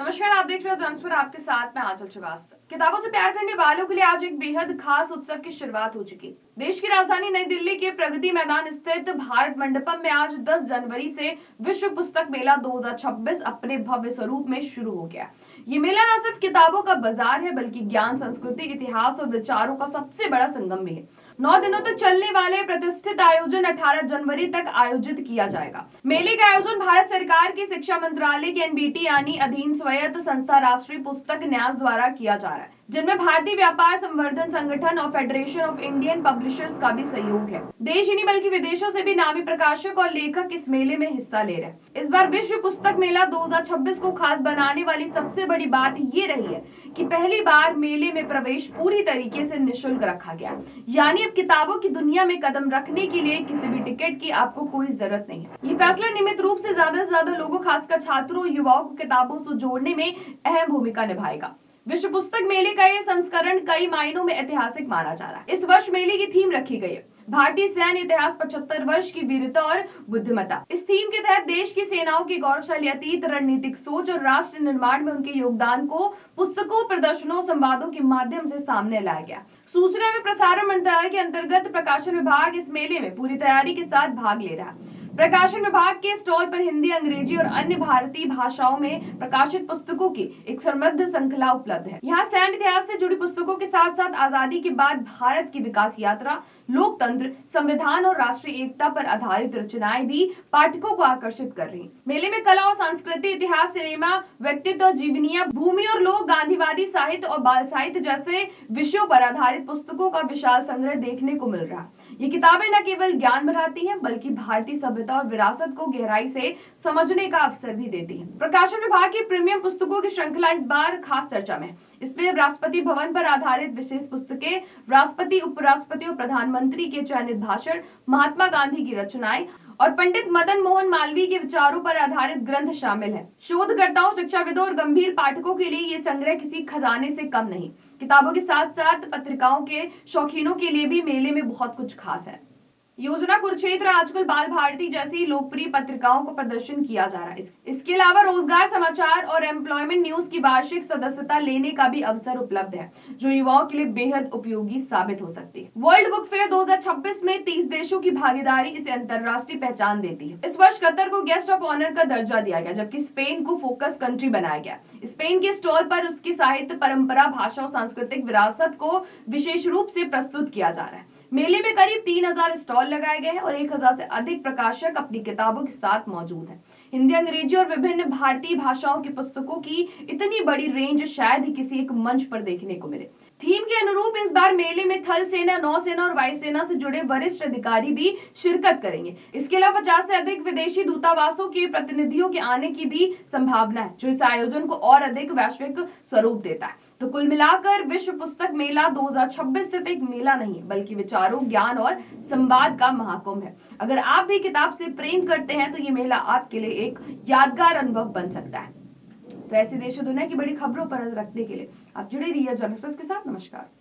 नमस्कार, आप देख रहे हो जनस्वर, आपके साथ में आंचल श्रीवास्तव। किताबों से प्यार करने वालों के लिए आज एक बेहद खास उत्सव की शुरुआत हो चुकी। देश की राजधानी नई दिल्ली के प्रगति मैदान स्थित भारत मंडपम में आज 10 जनवरी से विश्व पुस्तक मेला 2026 अपने भव्य स्वरूप में शुरू हो गया। ये मेला न सिर्फ किताबों का बाजार है, बल्कि ज्ञान, संस्कृति, इतिहास और विचारों का सबसे बड़ा संगम भी है। 9 दिनों तक चलने वाले प्रतिष्ठित आयोजन 18 जनवरी तक आयोजित किया जाएगा। मेले का आयोजन भारत सरकार की शिक्षा मंत्रालय के एनबीटी यानी अधीन स्वायत्त संस्था राष्ट्रीय पुस्तक न्यास द्वारा किया जा रहा है, जिनमें भारतीय व्यापार संवर्धन संगठन और फेडरेशन ऑफ इंडियन पब्लिशर्स का भी सहयोग है। देश ही नहीं बल्कि विदेशों से भी नामी प्रकाशक और लेखक इस मेले में हिस्सा ले रहे हैं। इस बार विश्व पुस्तक मेला 2026 को खास बनाने वाली सबसे बड़ी बात ये रही है कि पहली बार मेले में प्रवेश पूरी तरीके से निःशुल्क रखा गया, यानी अब किताबों की दुनिया में कदम रखने के लिए किसी भी टिकट की आपको कोई जरूरत नहीं है। ये फैसला नियमित रूप से ज्यादा लोगों, खासकर छात्रों और युवाओं को किताबों से जोड़ने में अहम भूमिका निभाएगा। विश्व पुस्तक मेले का ये संस्करण कई मायनों में ऐतिहासिक माना जा रहा है। इस वर्ष मेले की थीम रखी गई है भारतीय सैन्य इतिहास 75 वर्ष की वीरता और बुद्धिमत्ता। इस थीम के तहत देश की सेनाओं की गौरवशाली अतीत, रणनीतिक सोच और राष्ट्र निर्माण में उनके योगदान को पुस्तकों, प्रदर्शनों, संवादों के माध्यम से सामने लाया गया। सूचना एवं प्रसारण मंत्रालय के अंतर्गत प्रकाशन विभाग इस मेले में पूरी तैयारी के साथ भाग ले रहा है। प्रकाशन विभाग के स्टॉल पर हिंदी, अंग्रेजी और अन्य भारतीय भाषाओं में प्रकाशित पुस्तकों की एक समृद्ध श्रृंखला उपलब्ध है। यहाँ सैन्य इतिहास से जुड़ी पुस्तकों के साथ साथ आजादी के बाद भारत की विकास यात्रा, लोकतंत्र, संविधान और राष्ट्रीय एकता पर आधारित रचनाएं भी पाठकों को आकर्षित कर रही हैं। मेले में कला और संस्कृति, इतिहास, सिनेमा, व्यक्तित्व, जीवनियां, भूमि और लोक, गांधीवादी साहित्य और बाल साहित्य जैसे विषयों पर आधारित पुस्तकों का विशाल संग्रह देखने को मिल रहा है। ये किताबें न केवल ज्ञान बढ़ाती हैं, बल्कि भारतीय सभ्यता और विरासत को गहराई से समझने का अवसर भी देती हैं। प्रकाशन विभाग की प्रीमियम पुस्तकों की श्रृंखला इस बार खास चर्चा में। इसमें राष्ट्रपति भवन पर आधारित विशेष पुस्तकें, राष्ट्रपति, उपराष्ट्रपति और प्रधानमंत्री के चयनित भाषण, महात्मा गांधी की रचनाएं और पंडित मदन मोहन मालवीय के विचारों पर आधारित ग्रंथ शामिल हैं। शोधकर्ताओं, शिक्षाविदों और गंभीर पाठकों के लिए ये संग्रह किसी खजाने से कम नहीं। किताबों के साथ साथ पत्रिकाओं के शौकीनों के लिए भी मेले में बहुत कुछ खास है। योजना, कुरुक्षेत्र, आजकल, बाल भारती जैसी लोकप्रिय पत्रिकाओं को प्रदर्शन किया जा रहा है। इसके अलावा रोजगार समाचार और एम्प्लॉयमेंट न्यूज की वार्षिक सदस्यता लेने का भी अवसर उपलब्ध है, जो युवाओं के लिए बेहद उपयोगी साबित हो सकती है। वर्ल्ड बुक फेयर 2026 में 30 देशों की भागीदारी इसे अंतर्राष्ट्रीय पहचान देती है। इस वर्ष कतर को गेस्ट ऑफ ऑनर का दर्जा दिया गया, जबकि स्पेन को फोकस कंट्री बनाया गया। स्पेन के स्टॉल पर उसकी साहित्य, परंपरा, भाषा और सांस्कृतिक विरासत को विशेष रूप से प्रस्तुत किया जा रहा है। मेले में करीब 3000 स्टॉल लगाए गए हैं और 1000 से अधिक प्रकाशक अपनी किताबों के साथ मौजूद हैं। हिंदी, अंग्रेजी और विभिन्न भारतीय भाषाओं की पुस्तकों की इतनी बड़ी रेंज शायद ही किसी एक मंच पर देखने को मिले। थीम के अनुरूप इस बार मेले में थल सेना, नौसेना और वायुसेना से जुड़े वरिष्ठ अधिकारी भी शिरकत करेंगे। इसके अलावा 50 से अधिक विदेशी दूतावासों के प्रतिनिधियों के आने की भी संभावना है, जो इस आयोजन को और अधिक वैश्विक स्वरूप देता है। तो कुल मिलाकर विश्व पुस्तक मेला 2026 सिर्फ एक मेला नहीं, बल्कि विचारों, ज्ञान और संवाद का महाकुंभ है। अगर आप भी किताब से प्रेम करते हैं तो ये मेला आपके लिए एक यादगार अनुभव बन सकता है। तो ऐसी देश और दुनिया की बड़ी खबरों पर नजर रखने के लिए आप जुड़े रहिए जनस्पर्श के साथ। नमस्कार।